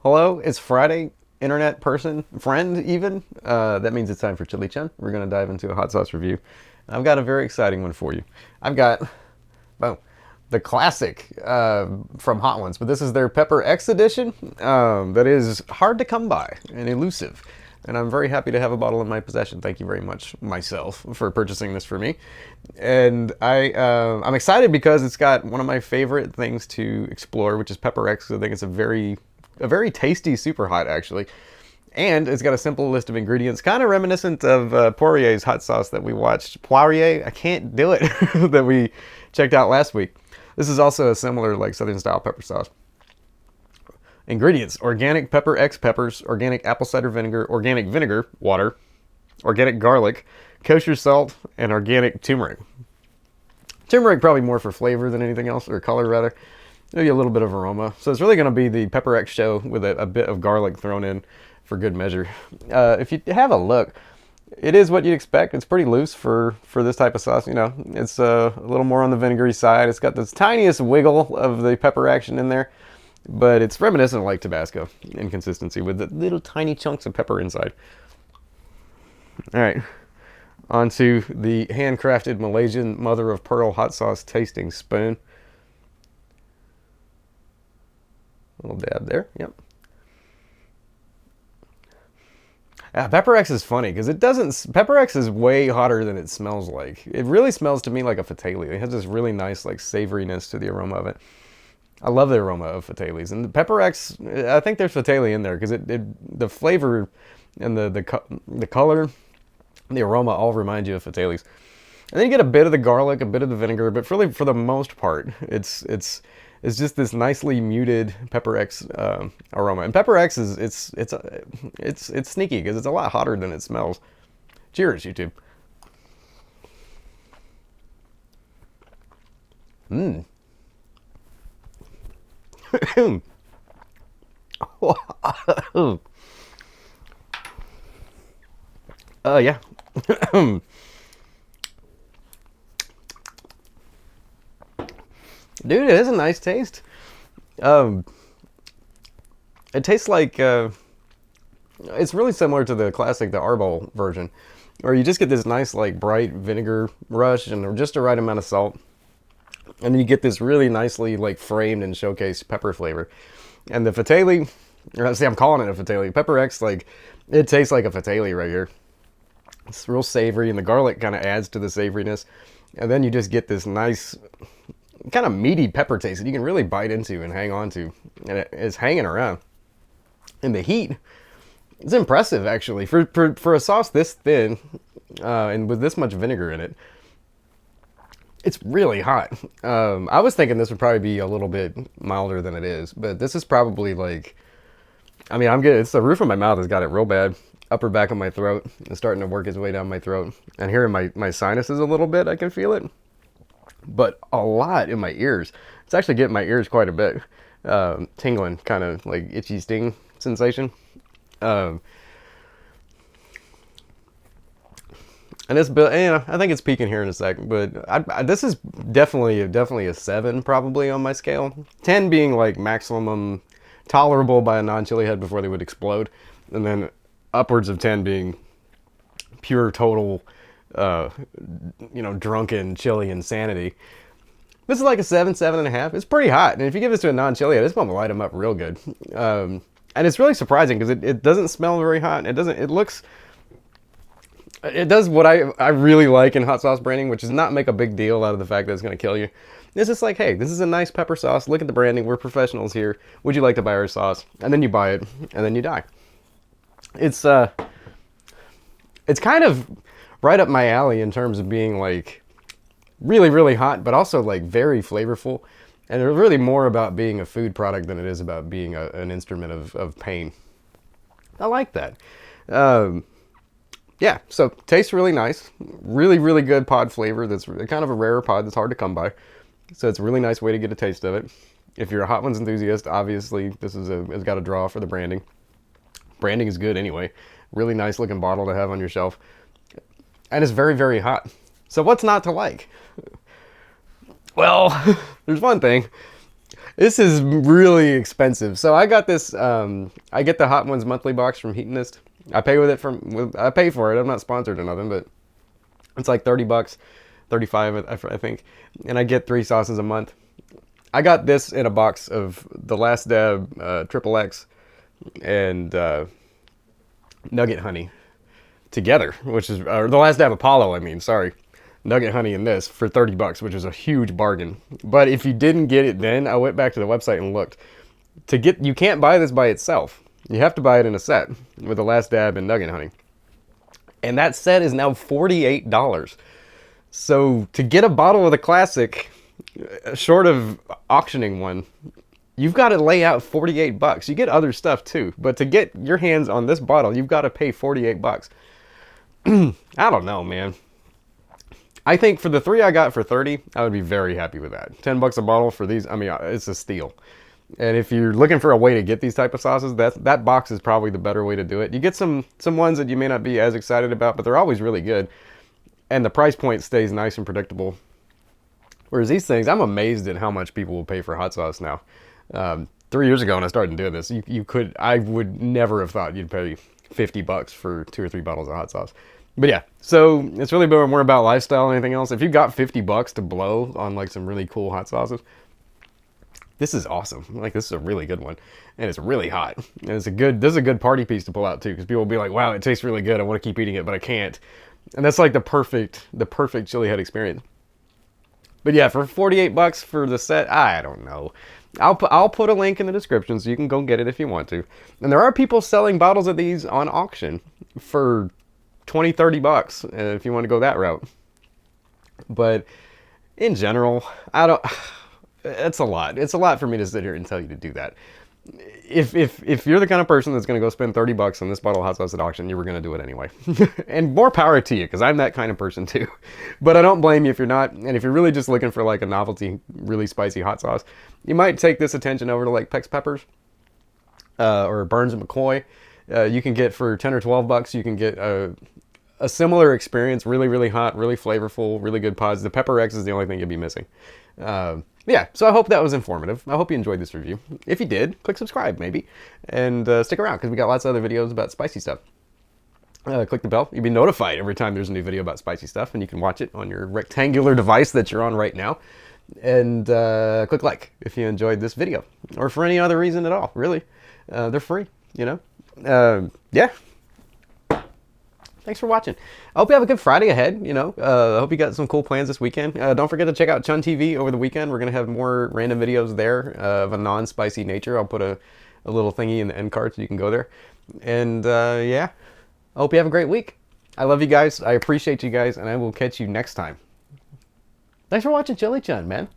Hello, it's Friday, internet person, friend even. That means it's time for Chili Chunn. We're going to dive into a hot sauce review. I've got a very exciting one for you. I've got, well, the classic from Hot Ones, but this is their Pepper X edition that is hard to come by and elusive. And I'm very happy to have a bottle in my possession. Thank you very much, myself, for purchasing this for me. And I'm excited because it's got one of my favorite things to explore, which is Pepper X. I think it's a very tasty super hot, actually. And it's got a simple list of ingredients, kind of reminiscent of Poirier's hot sauce that we watched. Poirier, I can't do it, that we checked out last week. This is also a similar, like, Southern style pepper sauce. Ingredients: organic Pepper X peppers, organic apple cider vinegar, organic vinegar, water, organic garlic, kosher salt, and organic turmeric. Turmeric probably more for flavor than anything else, or color rather. Maybe a little bit of aroma. So it's really going to be the Pepper X show with a bit of garlic thrown in for good measure. If you have a look, it is what you'd expect. It's pretty loose for this type of sauce. You know, it's a little more on the vinegary side. It's got this tiniest wiggle of the pepper action in there, but it's reminiscent of like Tabasco in consistency with the little tiny chunks of pepper inside. All right, onto the handcrafted Malaysian mother of pearl hot sauce tasting spoon. A little dab there, yep. Pepper X is funny because it doesn't. Pepper X is way hotter than it smells like. It really smells to me like a Fatalii. It has this really nice like savoriness to the aroma of it. I love the aroma of Fatali's, and the Pepper X. I think there's Fatalii in there because the flavor and the color, the aroma all remind you of Fatali's. And then you get a bit of the garlic, a bit of the vinegar, but really for the most part, it's just this nicely muted Pepper X aroma. And Pepper X is it's sneaky because it's a lot hotter than it smells. Cheers, YouTube. Mmm. Yeah. Dude, it has a nice taste. It tastes like it's really similar to the classic, the Arbol version, where you just get this nice like bright vinegar rush and just the right amount of salt, and then you get this really nicely like framed and showcased pepper flavor. And the Fatalii, see, I'm calling it a Fatalii. Pepper X, like, it tastes like a Fatalii right here. It's real savory, and the garlic kind of adds to the savoriness, and then you just get this nice kind of meaty pepper taste that you can really bite into and hang on to, and it's hanging around. And the heat, it's impressive actually for a sauce this thin and with this much vinegar in it. It's really hot. I was thinking this would probably be a little bit milder than it is, but this is probably like, I mean, I'm good. It's the roof of my mouth has got it real bad. Upper back of my throat is starting to work its way down my throat, and here in my sinuses a little bit, I can feel it. But a lot in my ears. It's actually getting my ears quite a bit. Tingling, kind of like itchy sting sensation. And this, I think it's peaking here in a second, but this is definitely a 7 probably on my scale. 10 being like maximum tolerable by a non-chili head before they would explode, and then upwards of 10 being pure total drunken chili insanity. This is like a 7.5. It's pretty hot, and if you give this to a non-chili, this one will light them up real good. And it's really surprising because it doesn't smell very hot. It does what I really like in hot sauce branding, which is not make a big deal out of the fact that it's going to kill you. It's just like, hey, this is a nice pepper sauce. Look at the branding. We're professionals here. Would you like to buy our sauce? And then you buy it, and then you die. It's kind of right up my alley in terms of being like really, really hot, but also like very flavorful. And it's really more about being a food product than it is about being an instrument of pain. I like that. Yeah, so tastes really nice. Really, really good pod flavor. That's kind of a rarer pod that's hard to come by. So it's a really nice way to get a taste of it. If you're a Hot Ones enthusiast, obviously this has got a draw for the branding. Branding is good anyway. Really nice looking bottle to have on your shelf. And it's very, very hot. So what's not to like? Well, there's one thing. This is really expensive. So I got this. I get the Hot Ones monthly box from Heatonist. I pay with it I pay for it. I'm not sponsored or nothing, but it's like $30, 35, I think, and I get 3 sauces a month. I got this in a box of the Last Dab Triple X and Nugget Honey together, which is the Last Dab Apollo. I mean, sorry. Nugget Honey in this for $30, which is a huge bargain. But if you didn't get it then, I went back to the website and looked. You can't buy this by itself. You have to buy it in a set with the Last Dab and Nugget Honey. And that set is now $48. So to get a bottle of the classic, short of auctioning one, you've got to lay out $48. You get other stuff too, but to get your hands on this bottle, you've got to pay $48. I don't know, man. I think for the 3 I got for 30, I would be very happy with that. $10 a bottle for these, I mean, it's a steal. And if you're looking for a way to get these type of sauces, that box is probably the better way to do it. You get some ones that you may not be as excited about, but they're always really good. And the price point stays nice and predictable. Whereas these things, I'm amazed at how much people will pay for hot sauce now. 3 years ago when I started doing this, I would never have thought you'd pay $50 for 2 or 3 bottles of hot sauce. But yeah, so it's really more about lifestyle than anything else. If you've got $50 to blow on like some really cool hot sauces, this is awesome. Like, this is a really good one, and it's really hot. And this is a good party piece to pull out too, because people will be like, "Wow, it tastes really good. I want to keep eating it, but I can't." And that's like the perfect chili head experience. But yeah, for $48 for the set, I don't know. I'll put a link in the description so you can go get it if you want to. And there are people selling bottles of these on auction for $20-$30 if you want to go that route. But in general, it's a lot. It's a lot for me to sit here and tell you to do that. If you're the kind of person that's going to go spend $30 on this bottle of hot sauce at auction, you were going to do it anyway. And more power to you, because I'm that kind of person too. But I don't blame you if you're not. And if you're really just looking for like a novelty, really spicy hot sauce, you might take this attention over to like Peck's Peppers or Burns and McCoy. You can get for $10 or $12. You can get a similar experience, really, really hot, really flavorful, really good pods. The Pepper X is the only thing you'll be missing. Yeah, so I hope that was informative. I hope you enjoyed this review. If you did, click subscribe maybe, and stick around because we got lots of other videos about spicy stuff. Click the bell. You'll be notified every time there's a new video about spicy stuff, and you can watch it on your rectangular device that you're on right now. And click like if you enjoyed this video, or for any other reason at all, really. They're free, you know? Yeah. Thanks for watching. I hope you have a good Friday ahead, you know. I hope you got some cool plans this weekend. Don't forget to check out Chunn TV over the weekend. We're going to have more random videos there of a non-spicy nature. I'll put a little thingy in the end card so you can go there. And yeah, I hope you have a great week. I love you guys. I appreciate you guys, and I will catch you next time. Thanks for watching Chili Chunn, man.